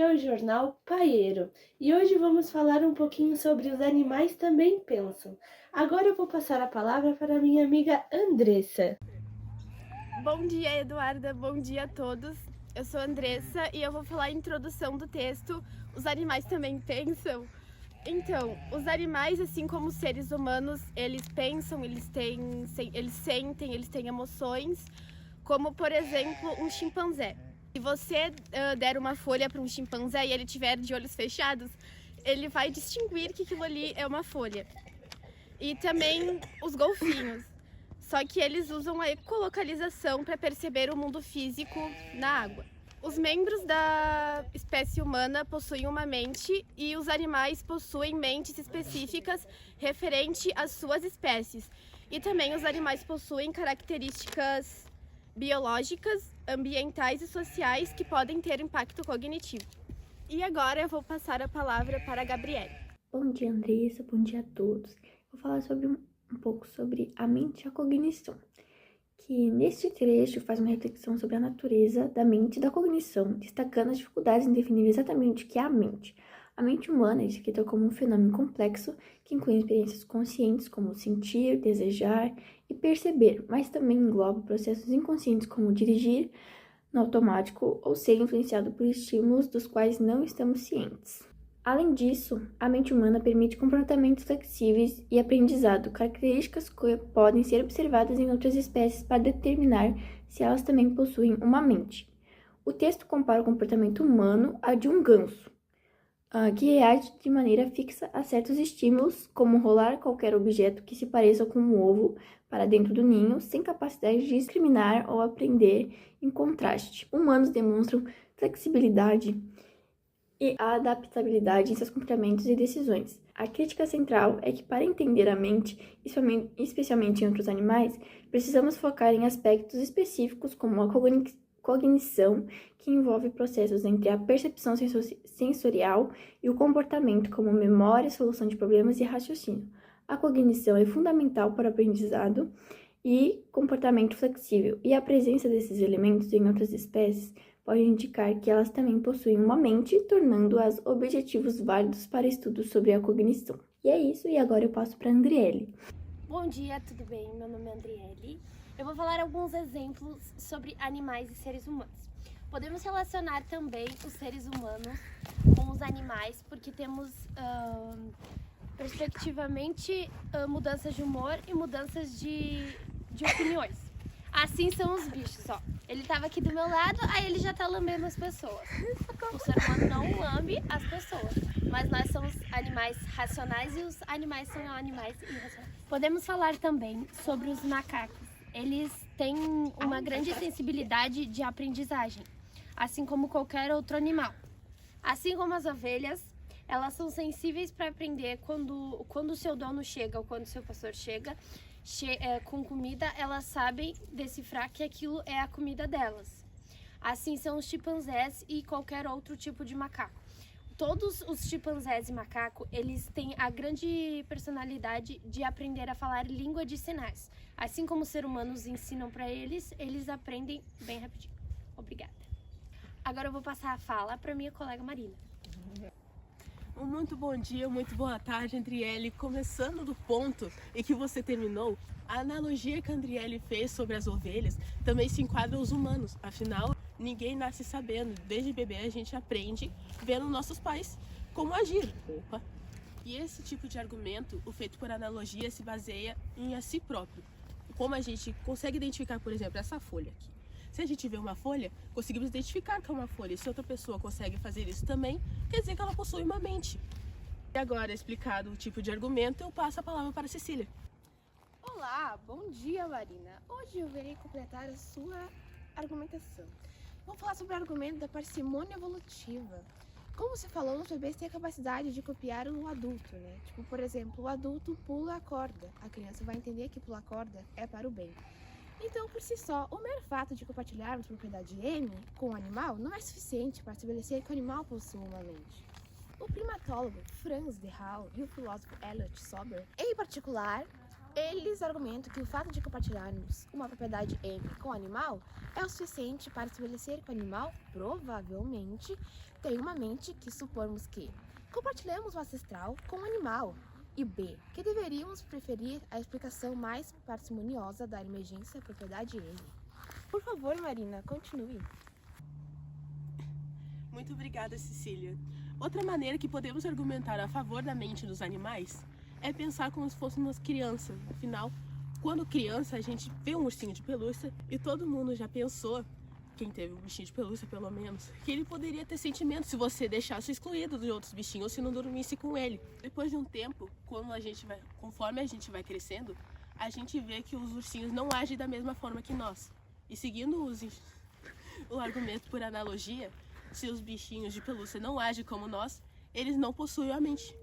é o Jornal Paeiro e hoje vamos falar um pouquinho sobre Os Animais Também Pensam. Agora eu vou passar a palavra para minha amiga Andressa. Bom dia, Eduarda. Bom dia a todos. Eu sou a Andressa e eu vou falar a introdução do texto Os Animais Também Pensam. Então, os animais, assim como os seres humanos, eles pensam, eles sentem, eles têm emoções, como, por exemplo, um chimpanzé. Se você der uma folha para um chimpanzé e ele tiver de olhos fechados, ele vai distinguir que aquilo ali é uma folha. E também os golfinhos. Só que eles usam a ecolocalização para perceber o mundo físico na água. Os membros da espécie humana possuem uma mente e os animais possuem mentes específicas referente às suas espécies. E também os animais possuem características biológicas, ambientais e sociais que podem ter impacto cognitivo. E agora eu vou passar a palavra para a Gabriele. Bom dia, Andressa. Bom dia a todos. Vou falar um pouco sobre a mente e a cognição, que neste trecho faz uma reflexão sobre a natureza da mente e da cognição, destacando as dificuldades em definir exatamente o que é a mente. A mente humana é descrita como um fenômeno complexo que inclui experiências conscientes como sentir, desejar e perceber, mas também engloba processos inconscientes como dirigir no automático ou ser influenciado por estímulos dos quais não estamos cientes. Além disso, a mente humana permite comportamentos flexíveis e aprendizado, características que podem ser observadas em outras espécies para determinar se elas também possuem uma mente. O texto compara o comportamento humano a de um ganso, que reage de maneira fixa a certos estímulos, como rolar qualquer objeto que se pareça com um ovo para dentro do ninho, sem capacidade de discriminar ou aprender em contraste. Humanos demonstram flexibilidade e a adaptabilidade em seus comportamentos e decisões. A crítica central é que, para entender a mente, especialmente em outros animais, precisamos focar em aspectos específicos como a cognição, que envolve processos entre a percepção sensorial e o comportamento, como memória, solução de problemas e raciocínio. A cognição é fundamental para o aprendizado e comportamento flexível, e a presença desses elementos em outras espécies pode indicar que elas também possuem uma mente, tornando-as objetivos válidos para estudos sobre a cognição. E é isso, e agora eu passo para a Andriele. Bom dia, tudo bem? Meu nome é Andriele. Eu vou falar alguns exemplos sobre animais e seres humanos. Podemos relacionar também os seres humanos com os animais, porque temos, respectivamente, mudanças de humor e mudanças de opiniões. Assim são os bichos, ó. Ele tava aqui do meu lado, aí ele já tá lambendo as pessoas. O ser humano não lambe as pessoas, mas nós somos animais racionais e os animais são animais irracionais. Podemos falar também sobre os macacos. Eles têm uma grande sensibilidade de aprendizagem, assim como qualquer outro animal. Assim como as ovelhas, elas são sensíveis para aprender quando o seu dono chega ou quando o seu pastor chega com comida, elas sabem decifrar que aquilo é a comida delas. Assim são os chimpanzés e qualquer outro tipo de macaco. Todos os chimpanzés e macaco, eles têm a grande personalidade de aprender a falar língua de sinais. Assim como os seres humanos ensinam para eles, eles aprendem bem rapidinho. Obrigada. Agora eu vou passar a fala para minha colega Marina. Muito bom dia, muito boa tarde, Andriele. Começando do ponto em que você terminou, a analogia que a Andriele fez sobre as ovelhas também se enquadra aos humanos. Afinal, ninguém nasce sabendo. Desde bebê a gente aprende vendo nossos pais como agir. E esse tipo de argumento, o feito por analogia, se baseia em a si próprio. Como a gente consegue identificar, por exemplo, essa folha aqui. Se a gente vê uma folha, conseguimos identificar que é uma folha. E se outra pessoa consegue fazer isso também, quer dizer que ela possui uma mente. E agora, explicado o tipo de argumento, eu passo a palavra para a Cecília. Olá, bom dia, Marina. Hoje eu irei completar a sua argumentação. Vou falar sobre o argumento da parcimônia evolutiva. Como você falou, os bebês têm a capacidade de copiar o adulto, né? Tipo, por exemplo, o adulto pula a corda. A criança vai entender que pular a corda é para o bem. Então, por si só, o mero fato de compartilharmos propriedade M com o animal não é suficiente para estabelecer que o animal possui uma mente. O primatólogo Franz de Waal e o filósofo Elliot Sober, em particular, Eles argumentam que o fato de compartilharmos uma propriedade M com o animal é o suficiente para estabelecer que o animal provavelmente tem uma mente, que supomos que compartilhamos o ancestral com o animal, e B, que deveríamos preferir a explicação mais parcimoniosa da emergência propriedade M. Por favor, Marina, continue. Muito obrigada, Cecília. Outra maneira que podemos argumentar a favor da mente dos animais é pensar como se fôssemos criança. Afinal, quando criança, a gente vê um ursinho de pelúcia e todo mundo já pensou, quem teve um bichinho de pelúcia pelo menos, que ele poderia ter sentimentos se você deixasse excluído de outros bichinhos ou se não dormisse com ele. Depois de um tempo, conforme a gente vai crescendo, a gente vê que os ursinhos não agem da mesma forma que nós. E seguindo o argumento por analogia, se os bichinhos de pelúcia não agem como nós, eles não possuem a mente.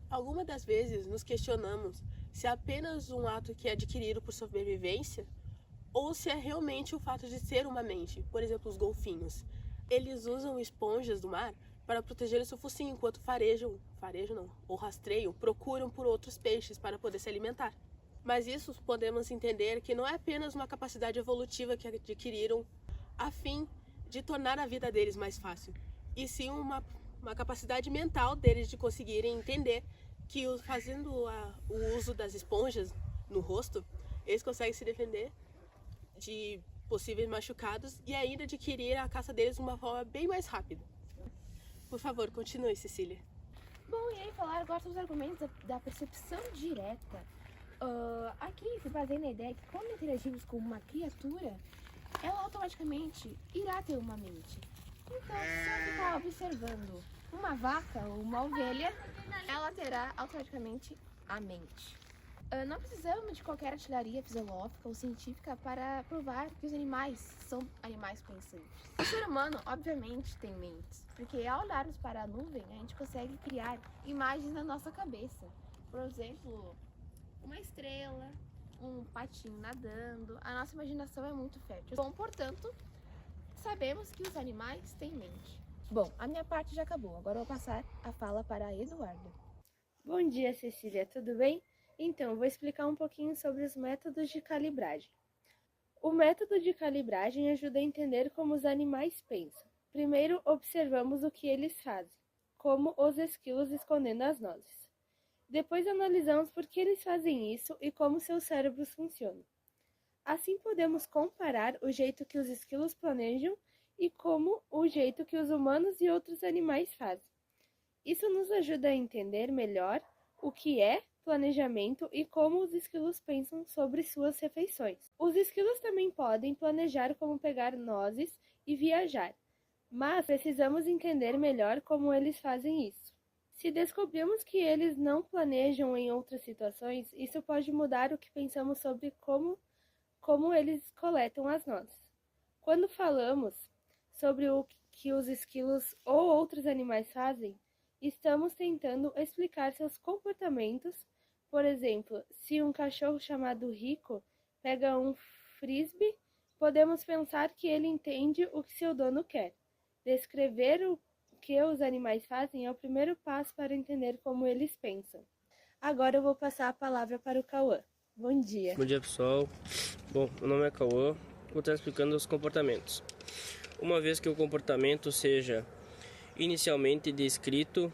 Algumas das vezes nos questionamos se é apenas um ato que é adquirido por sobrevivência ou se é realmente o fato de ser uma mente. Por exemplo, os golfinhos. Eles usam esponjas do mar para proteger o seu focinho enquanto rastreiam, procuram por outros peixes para poder se alimentar. Mas isso podemos entender que não é apenas uma capacidade evolutiva que adquiriram a fim de tornar a vida deles mais fácil, e sim uma capacidade mental deles de conseguirem entender que fazendo o uso das esponjas no rosto, eles conseguem se defender de possíveis machucados e ainda adquirir a caça deles de uma forma bem mais rápida. Por favor, continue, Cecília. Bom, e aí falar agora sobre os argumentos da percepção direta. Aqui se baseia na ideia que quando interagimos com uma criatura, ela automaticamente irá ter uma mente. Então, se eu ficar observando uma vaca ou uma ovelha, ela terá automaticamente a mente. Não precisamos de qualquer artilharia fisiológica ou científica para provar que os animais são animais pensantes. O ser humano, obviamente, tem mentes, porque ao olharmos para a nuvem, a gente consegue criar imagens na nossa cabeça. Por exemplo, uma estrela, um patinho nadando. A nossa imaginação é muito fértil. Bom, portanto, sabemos que os animais têm mente. Bom, a minha parte já acabou. Agora eu vou passar a fala para a Eduarda. Bom dia, Cecília, tudo bem? Então, vou explicar um pouquinho sobre os métodos de calibragem. O método de calibragem ajuda a entender como os animais pensam. Primeiro, observamos o que eles fazem, como os esquilos escondendo as nozes. Depois analisamos por que eles fazem isso e como seus cérebros funcionam. Assim podemos comparar o jeito que os esquilos planejam e como o jeito que os humanos e outros animais fazem. Isso nos ajuda a entender melhor o que é planejamento e como os esquilos pensam sobre suas refeições. Os esquilos também podem planejar como pegar nozes e viajar, mas precisamos entender melhor como eles fazem isso. Se descobrirmos que eles não planejam em outras situações, isso pode mudar o que pensamos sobre como eles coletam as nozes. Quando falamos sobre o que os esquilos ou outros animais fazem, estamos tentando explicar seus comportamentos. Por exemplo, se um cachorro chamado Rico pega um frisbee, podemos pensar que ele entende o que seu dono quer. Descrever o que os animais fazem é o primeiro passo para entender como eles pensam. Agora eu vou passar a palavra para o Cauã. Bom dia. Bom dia, pessoal. Bom, meu nome é Cauã, vou estar explicando os comportamentos. Uma vez que o comportamento seja inicialmente descrito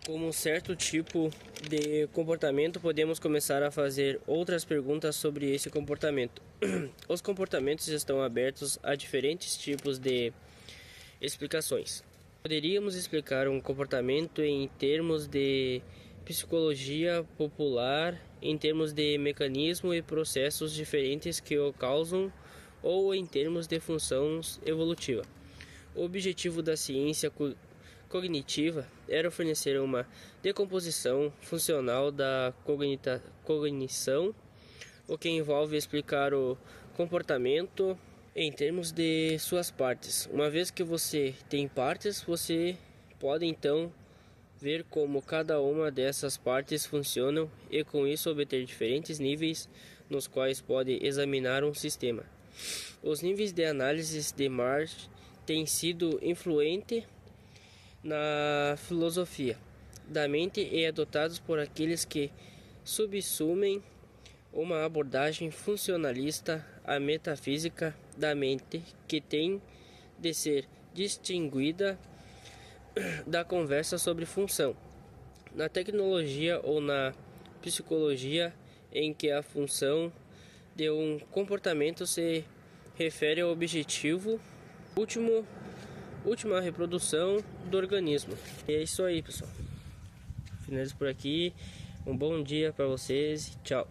como um certo tipo de comportamento, podemos começar a fazer outras perguntas sobre esse comportamento. Os comportamentos estão abertos a diferentes tipos de explicações. Poderíamos explicar um comportamento em termos de psicologia popular, em termos de mecanismos e processos diferentes que o causam, ou em termos de funções evolutiva. O objetivo da ciência cognitiva era fornecer uma decomposição funcional da cognição, o que envolve explicar o comportamento em termos de suas partes. Uma vez que você tem partes, você pode então ver como cada uma dessas partes funcionam e com isso obter diferentes níveis nos quais pode examinar um sistema. Os níveis de análise de Marx têm sido influentes na filosofia da mente e adotados por aqueles que subsumem uma abordagem funcionalista à metafísica da mente que tem de ser distinguida da conversa sobre função. Na tecnologia ou na psicologia, em que a função de um comportamento se refere ao objetivo última reprodução do organismo. E é isso aí, pessoal. Finalizo por aqui. Um bom dia para vocês e tchau.